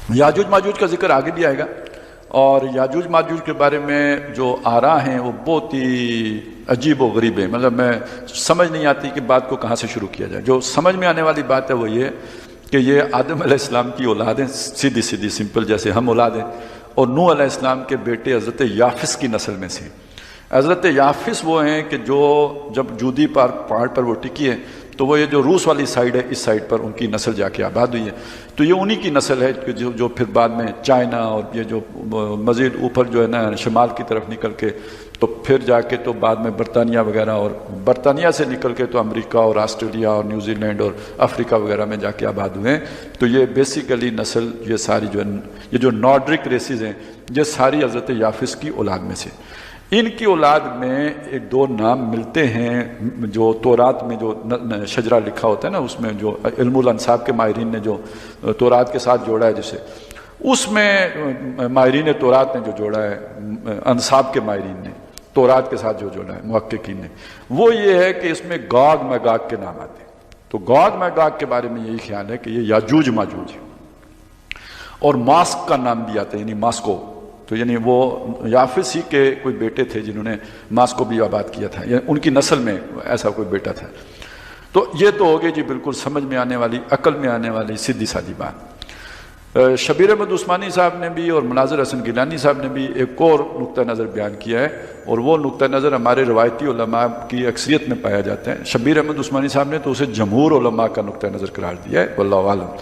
یاجوج ماجوج کا ذکر آگے بھی آئے گا، اور یاجوج ماجوج کے بارے میں جو آراء ہیں وہ بہت ہی عجیب و غریب ہیں، مطلب میں سمجھ نہیں آتی کہ بات کو کہاں سے شروع کیا جائے۔ جو سمجھ میں آنے والی بات ہے وہ یہ کہ یہ آدم علیہ السلام کی اولاد ہیں، سیدھی سیدھی سمپل جیسے ہم اولاد ہیں، اور نوح علیہ السلام کے بیٹے حضرت یافس کی نسل میں سے۔ حضرت یافس وہ ہیں کہ جو جب جودی پہاڑ پر وہ ٹکی ہے تو وہ یہ جو روس والی سائیڈ ہے اس سائیڈ پر ان کی نسل جا کے آباد ہوئی ہے، تو یہ انہی کی نسل ہے کہ جو پھر بعد میں چائنا اور یہ جو مزید اوپر جو ہے نا شمال کی طرف نکل کے تو پھر جا کے تو بعد میں برطانیہ وغیرہ، اور برطانیہ سے نکل کے تو امریکہ اور آسٹریلیا اور نیوزی لینڈ اور افریقہ وغیرہ میں جا کے آباد ہوئے ہیں۔ تو یہ بیسیکلی نسل یہ ساری جو یہ جو نارڈرک ریسز ہیں یہ ساری حضرت یافس کی اولاد میں سے۔ ان کی اولاد میں ایک دو نام ملتے ہیں جو تورات میں جو شجرہ لکھا ہوتا ہے نا، اس میں جو علم الانساب کے ماہرین نے جو تورات کے ساتھ جوڑا ہے، جسے اس میں ماہرین تورات نے جو جوڑا ہے، انساب کے ماہرین نے تورات کے ساتھ جو جوڑا ہے محققین نے، وہ یہ ہے کہ اس میں گاگ میگاگ کے نام آتے ہیں۔ تو گاگ میگاگ کے بارے میں یہی خیال ہے کہ یہ یاجوج ماجوج ہے، اور ماسک کا نام بھی آتا ہے، یعنی ماسکو، تو یعنی وہ یافس ہی کے کوئی بیٹے تھے جنہوں نے ماسکو بھی آباد کیا تھا، یعنی ان کی نسل میں ایسا کوئی بیٹا تھا۔ تو یہ تو ہو گئی جی بالکل سمجھ میں آنے والی، عقل میں آنے والی سیدھی سادی بات۔ شبیر احمد عثمانی صاحب نے بھی اور مناظر حسن گیلانی صاحب نے بھی ایک اور نقطہ نظر بیان کیا ہے، اور وہ نقطہ نظر ہمارے روایتی علماء کی اکثریت میں پایا جاتا ہے۔ شبیر احمد عثمانی صاحب نے تو اسے جمہور علماء کا نقطہ نظر قرار دیا ہے، واللہ عالم۔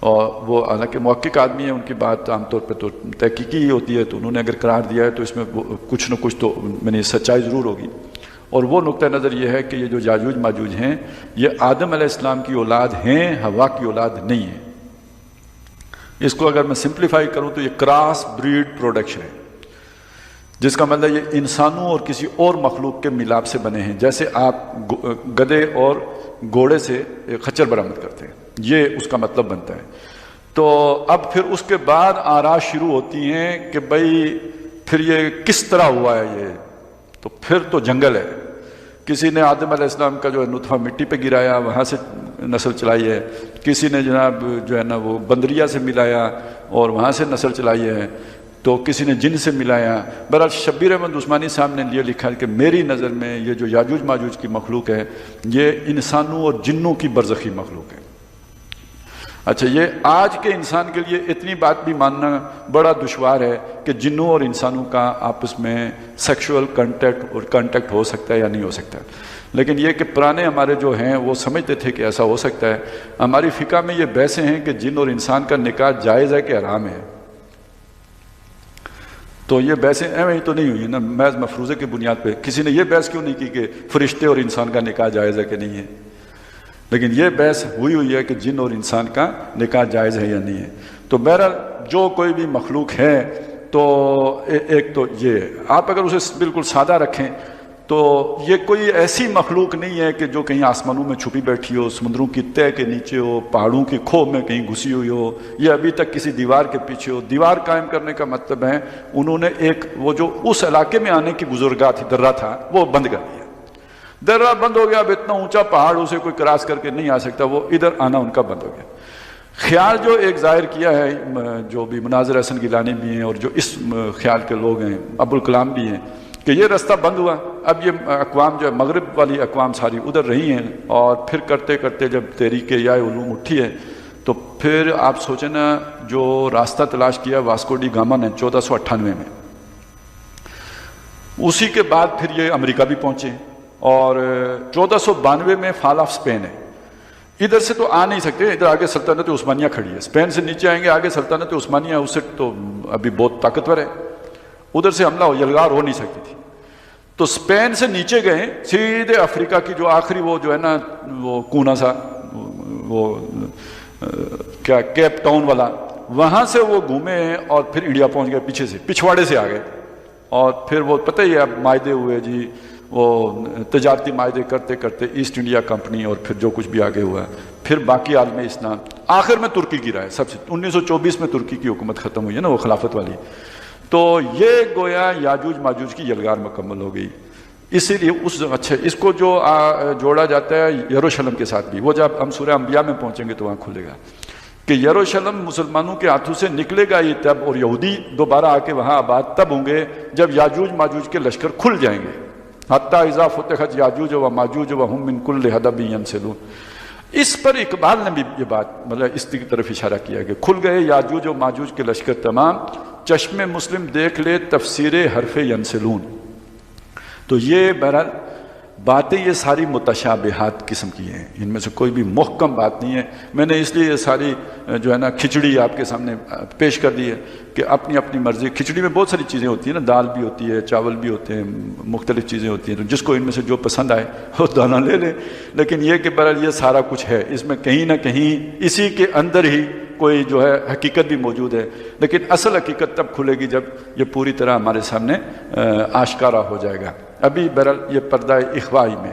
اور وہ حالانکہ محقق آدمی ہیں، ان کی بات عام طور پہ تو تحقیقی ہی ہوتی ہے، تو انہوں نے اگر قرار دیا ہے تو اس میں کچھ نہ کچھ تو یعنی سچائی ضرور ہوگی۔ اور وہ نقطہ نظر یہ ہے کہ یہ جو یاجوج ماجوج ہیں یہ آدم علیہ السلام کی اولاد ہیں، حوا کی اولاد نہیں ہیں۔ اس کو اگر میں سمپلیفائی کروں تو یہ کراس بریڈ پروڈکشن ہے، جس کا مطلب یہ انسانوں اور کسی اور مخلوق کے ملاپ سے بنے ہیں، جیسے آپ گدھے اور گھوڑے سے خچر برآمد کرتے ہیں، یہ اس کا مطلب بنتا ہے۔ تو اب پھر اس کے بعد آراء شروع ہوتی ہیں کہ بھائی پھر یہ کس طرح ہوا ہے، یہ تو پھر تو جنگل ہے۔ کسی نے آدم علیہ السلام کا جو ہے نطفہ مٹی پہ گرایا، وہاں سے نسل چلائی ہے، کسی نے جناب جو ہے نا وہ بندریا سے ملایا اور وہاں سے نسل چلائی ہے، تو کسی نے جن سے ملایا۔ بہرحال شبیر احمد عثمانی صاحب نے یہ لکھا ہے کہ میری نظر میں یہ جو یاجوج ماجوج کی مخلوق ہے یہ انسانوں اور جنوں کی برزخی مخلوق ہے۔ اچھا، یہ آج کے انسان کے لیے اتنی بات بھی ماننا بڑا دشوار ہے کہ جنوں اور انسانوں کا آپس میں سیکشول کانٹیکٹ ہو سکتا ہے یا نہیں ہو سکتا، لیکن یہ کہ پرانے ہمارے جو ہیں وہ سمجھتے تھے کہ ایسا ہو سکتا ہے۔ ہماری فقہ میں یہ بحثیں ہیں کہ جن اور انسان کا نکاح جائز ہے کہ حرام ہے، تو یہ بحثیں ایویں ہی تو نہیں ہوئی نا محض مفروضے کی بنیاد پہ۔ کسی نے یہ بحث کیوں نہیں کی کہ فرشتے اور انسان کا نکاح جائز ہے کہ نہیں ہے، لیکن یہ بحث ہوئی ہے کہ جن اور انسان کا نکاح جائز ہے یا نہیں ہے۔ تو بہرحال جو کوئی بھی مخلوق ہے تو ایک تو یہ آپ اگر اسے بالکل سادہ رکھیں تو یہ کوئی ایسی مخلوق نہیں ہے کہ جو کہیں آسمانوں میں چھپی بیٹھی ہو، سمندروں کی تہہ کے نیچے ہو، پہاڑوں کی کھو میں کہیں گھسی ہوئی ہو، یا ابھی تک کسی دیوار کے پیچھے ہو۔ دیوار قائم کرنے کا مطلب ہے انہوں نے ایک وہ جو اس علاقے میں آنے کی گزرگاہ تھی، درہ تھا، وہ بند کر دیا۔ درہ بند ہو گیا، اب اتنا اونچا پہاڑ اسے کوئی کراس کر کے نہیں آ سکتا، وہ ادھر آنا ان کا بند ہو گیا۔ خیال جو ایک ظاہر کیا ہے جو بھی مناظر حسن گیلانی بھی ہیں اور جو اس خیال کے لوگ ہیں، ابوالکلام بھی ہیں، کہ یہ رستہ بند ہوا، اب یہ اقوام جو ہے مغرب والی اقوام ساری ادھر رہی ہیں، اور پھر کرتے کرتے جب تحریک احیاء علوم اٹھی ہے تو پھر آپ سوچیں نا جو راستہ تلاش کیا واسکو ڈی گاما نے 1498 میں، اسی کے بعد پھر یہ امریکہ بھی پہنچے، اور 1492 میں فال آف اسپین ہے۔ ادھر سے تو آ نہیں سکتے، ادھر آگے سلطنت عثمانیہ کھڑی ہے، اسپین سے نیچے آئیں گے، آگے سلطنت عثمانیہ اس سے تو ابھی بہت طاقتور ہے، ادھر سے حملہ یلغار ہو نہیں سکتی تھی۔ تو اسپین سے نیچے گئے سیدھے افریقہ کی جو آخری وہ جو ہے نا وہ کونا سا وہ کیا کیپ ٹاؤن والا، وہاں سے وہ گھومے اور پھر انڈیا پہنچ گئے، پیچھے سے پچھواڑے سے آ گئے، اور پھر وہ پتہ ہی ہے اب معاہدے ہوئے جی، وہ تجارتی معاہدے کرتے کرتے ایسٹ انڈیا کمپنی، اور پھر جو کچھ بھی آگے ہوا ہے، پھر باقی عالم اسلام، آخر میں ترکی کی رائے سب سے 1924 میں ترکی کی حکومت ختم ہوئی ہے نا وہ خلافت والی۔ تو یہ گویا یاجوج ماجوج کی یلغار مکمل ہو گئی۔ اسی لیے اچھا اس کو جو جوڑا جاتا ہے یروشلم کے ساتھ بھی، وہ جب ہم سورہ انبیاء میں پہنچیں گے تو وہاں کھلے گا۔ کہ یروشلم مسلمانوں کے ہاتھوں سے نکلے گا یہ تب، اور یہودی دوبارہ آ کے وہاں آباد تب ہوں گے جب یاجوج ماجوج کے لشکر کھل جائیں گے. حتیٰ اذا فتحت یاجوج و ماجوج وہم من کل حدب ینسلون. اس پر اقبال نے بھی یہ بات مطلب اس کی طرف اشارہ کیا کہ کھل گئے یاجوج و ماجوج کے لشکر تمام، چشم مسلم دیکھ لے تفسیر حرف ینسلون. تو یہ بہرحال باتیں یہ ساری متشابہات قسم کی ہیں، ان میں سے کوئی بھی محکم بات نہیں ہے. میں نے اس لیے یہ ساری جو ہے نا کھچڑی آپ کے سامنے پیش کر دی ہے کہ اپنی اپنی مرضی. کھچڑی میں بہت ساری چیزیں ہوتی ہیں نا، دال بھی ہوتی ہے، چاول بھی ہوتے ہیں، مختلف چیزیں ہوتی ہیں، تو جس کو ان میں سے جو پسند آئے وہ دانہ لے لے. لیکن یہ کہ بہرحال یہ سارا کچھ ہے، اس میں کہیں نہ کہیں اسی کے اندر ہی کوئی جو ہے حقیقت بھی موجود ہے. لیکن اصل حقیقت تب کھلے گی جب یہ پوری طرح ہمارے سامنے آشکارا ہو جائے گا. ابھی بہرحال یہ پردہ اخوائی میں